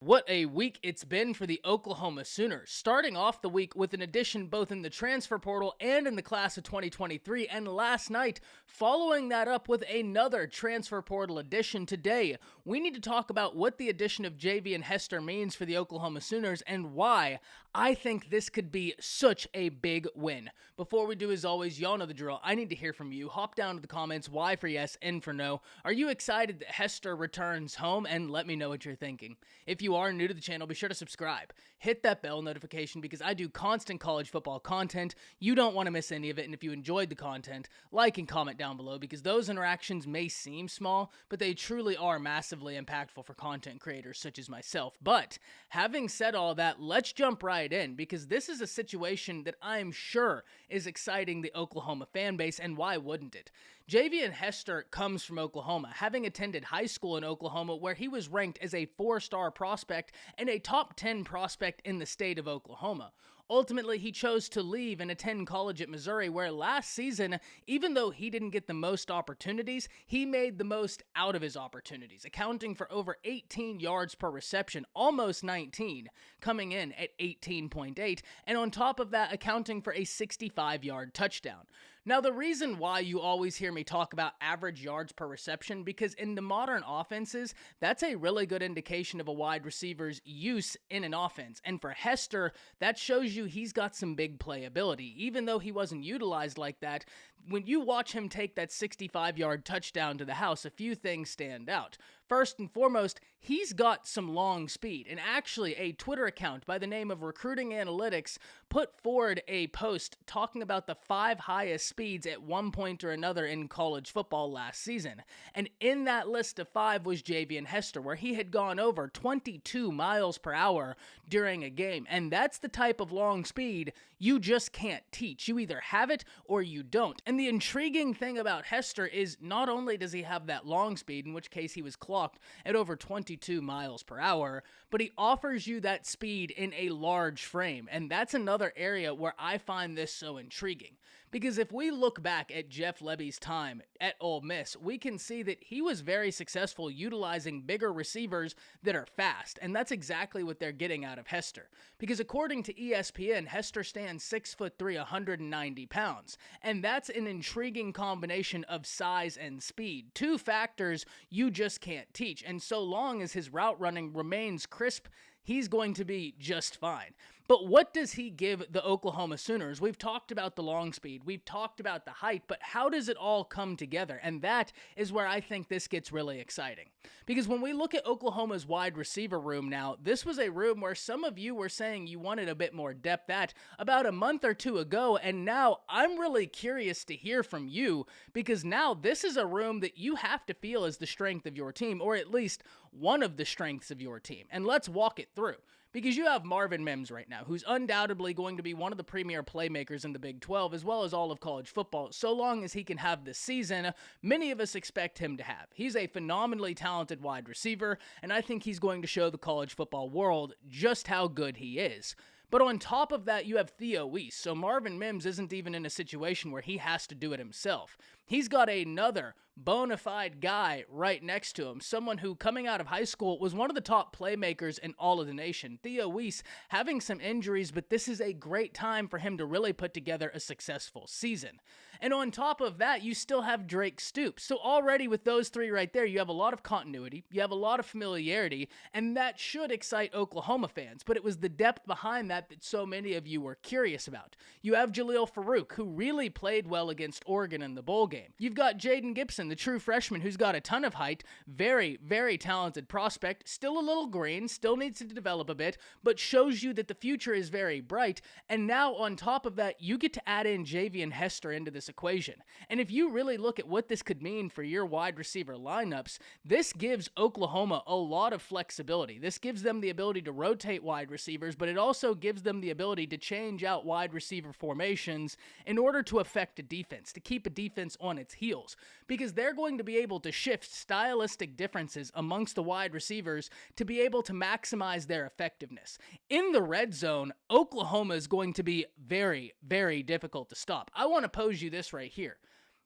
What a week it's been for the Oklahoma Sooners, starting off the week with an addition both in the transfer portal and in the class of 2023, and last night, following that up with another transfer portal addition today. We need to talk about what the addition of Javian Hester means for the Oklahoma Sooners and why I think this could be such a big win. Before we do, as always, y'all know the drill. I need to hear from you. Hop down to the comments, Y for yes, N for no. Are you excited that Hester returns home? And let me know what you're thinking. If you are new to the channel, be sure to subscribe. Hit that bell notification because I do constant college football content. You don't want to miss any of it, and if you enjoyed the content, like and comment down below because those interactions may seem small, but they truly are massively impactful for content creators such as myself. But having said all that, let's jump right in because this is a situation that I'm sure is exciting the Oklahoma fan base, and why wouldn't it? Javian Hester comes from Oklahoma, having attended high school in Oklahoma where he was ranked as a 4-star prospect and a top 10 prospect in the state of Oklahoma. Ultimately, he chose to leave and attend college at Missouri, where last season, even though he didn't get the most opportunities, he made the most out of his opportunities, accounting for over 18 yards per reception, almost 19, coming in at 18.8, and on top of that, accounting for a 65-yard touchdown. Now, the reason why you always hear me talk about average yards per reception, because in the modern offenses, that's a really good indication of a wide receiver's use in an offense. And for Hester, that shows you he's got some big playability. Even though he wasn't utilized like that, when you watch him take that 65-yard touchdown to the house, a few things stand out. First and foremost, he's got some long speed, and actually a Twitter account by the name of Recruiting Analytics put forward a post talking about the 5 highest speeds at one point or another in college football last season. And in that list of 5 was Javian Hester, where he had gone over 22 miles per hour during a game. And that's the type of long speed you just can't teach. You either have it or you don't. And the intriguing thing about Hester is not only does he have that long speed, in which case he was clocked at over 22 miles per hour, but he offers you that speed in a large frame. And that's another area where I find this so intriguing. Because if we look back at Jeff Lebby's time at Ole Miss, we can see that he was very successful utilizing bigger receivers that are fast, and that's exactly what they're getting out of Hester. Because according to ESPN, Hester stands 6'3", 190 pounds, and that's an intriguing combination of size and speed, 2 factors you just can't teach, and so long as his route running remains crisp, he's going to be just fine. But what does he give the Oklahoma Sooners? We've talked about the long speed, we've talked about the height, but how does it all come together? And that is where I think this gets really exciting. Because when we look at Oklahoma's wide receiver room now, this was a room where some of you were saying you wanted a bit more depth at about a month or two ago, and now I'm really curious to hear from you, because now this is a room that you have to feel is the strength of your team, or at least one of the strengths of your team. And let's walk it through. Because you have Marvin Mims right now, who's undoubtedly going to be one of the premier playmakers in the Big 12, as well as all of college football, so long as he can have this season many of us expect him to have. He's a phenomenally talented wide receiver, and I think he's going to show the college football world just how good he is. But on top of that, you have Theo Weiss, so Marvin Mims isn't even in a situation where he has to do it himself. He's got another bona fide guy right next to him, someone who, coming out of high school, was one of the top playmakers in all of the nation. Theo Weiss having some injuries, but this is a great time for him to really put together a successful season. And on top of that, you still have Drake Stoops. So already with those 3 right there, you have a lot of continuity, you have a lot of familiarity, and that should excite Oklahoma fans. But it was the depth behind that so many of you were curious about. You have Jaleel Farouk, who really played well against Oregon in the bowl game. You've got Jaden Gibson, the true freshman who's got a ton of height, very, very talented prospect, still a little green, still needs to develop a bit, but shows you that the future is very bright. And now on top of that, you get to add in Javian Hester into this equation. And if you really look at what this could mean for your wide receiver lineups, this gives Oklahoma a lot of flexibility. This gives them the ability to rotate wide receivers, but it also gives them the ability to change out wide receiver formations in order to affect a defense, to keep a defense on its heels, because they're going to be able to shift stylistic differences amongst the wide receivers to be able to maximize their effectiveness. In the red zone, Oklahoma is going to be very, very difficult to stop. I want to pose you this right here.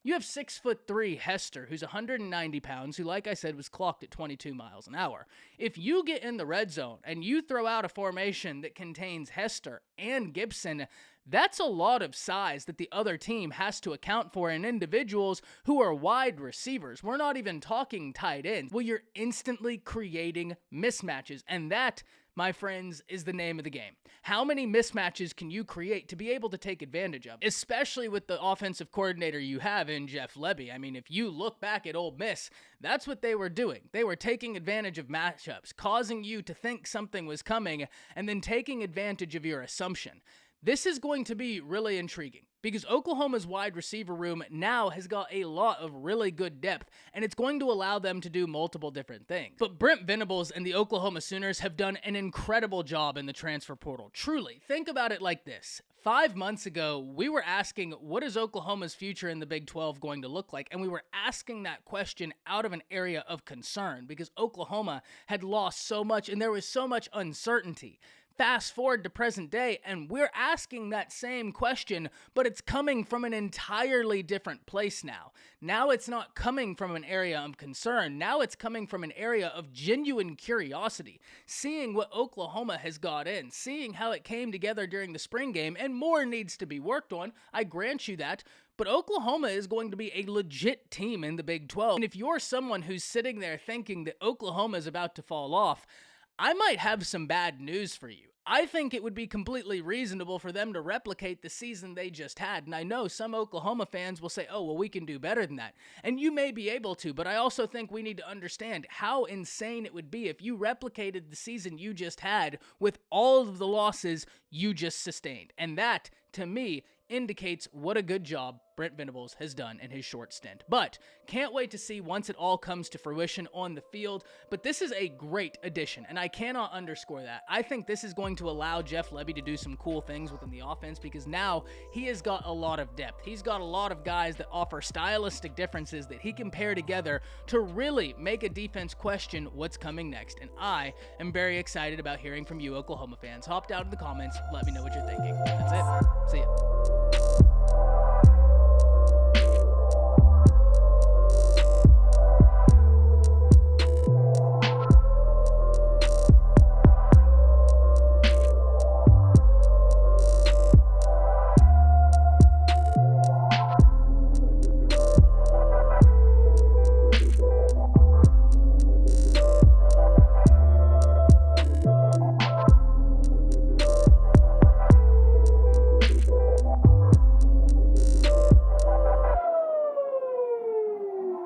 You have 6'3" Hester, who's 190 pounds, who, like I said, was clocked at 22 miles an hour. If you get in the red zone and you throw out a formation that contains Hester and Gibson, that's a lot of size that the other team has to account for in individuals who are wide receivers. We're not even talking tight ends. Well, you're instantly creating mismatches, and that, my friends, is the name of the game. How many mismatches can you create to be able to take advantage of, especially with the offensive coordinator you have in Jeff Lebby? I mean, if you look back at Ole Miss, that's what they were doing. They were taking advantage of matchups, causing you to think something was coming, and then taking advantage of your assumption. This is going to be really intriguing because Oklahoma's wide receiver room now has got a lot of really good depth, and it's going to allow them to do multiple different things. But Brent Venables and the Oklahoma Sooners have done an incredible job in the transfer portal. Truly, think about it like this. 5 months ago, we were asking, what is Oklahoma's future in the Big 12 going to look like? And we were asking that question out of an area of concern because Oklahoma had lost so much and there was so much uncertainty. Fast forward to present day, and we're asking that same question, but it's coming from an entirely different place now. Now it's not coming from an area of concern. Now it's coming from an area of genuine curiosity, seeing what Oklahoma has got in, seeing how it came together during the spring game, and more needs to be worked on. I grant you that. But Oklahoma is going to be a legit team in the Big 12. And if you're someone who's sitting there thinking that Oklahoma is about to fall off, I might have some bad news for you. I think it would be completely reasonable for them to replicate the season they just had. And I know some Oklahoma fans will say, oh, well, we can do better than that. And you may be able to, but I also think we need to understand how insane it would be if you replicated the season you just had with all of the losses you just sustained. And that, to me, indicates what a good job Brent Venables has done in his short stint. But can't wait to see once it all comes to fruition on the field. But this is a great addition, and I cannot underscore that. I think this is going to allow Jeff Lebby to do some cool things within the offense because now he has got a lot of depth. He's got a lot of guys that offer stylistic differences that he can pair together to really make a defense question what's coming next. And I am very excited about hearing from you Oklahoma fans. Hop down in the comments. Let me know what you're thinking. That's it. See ya.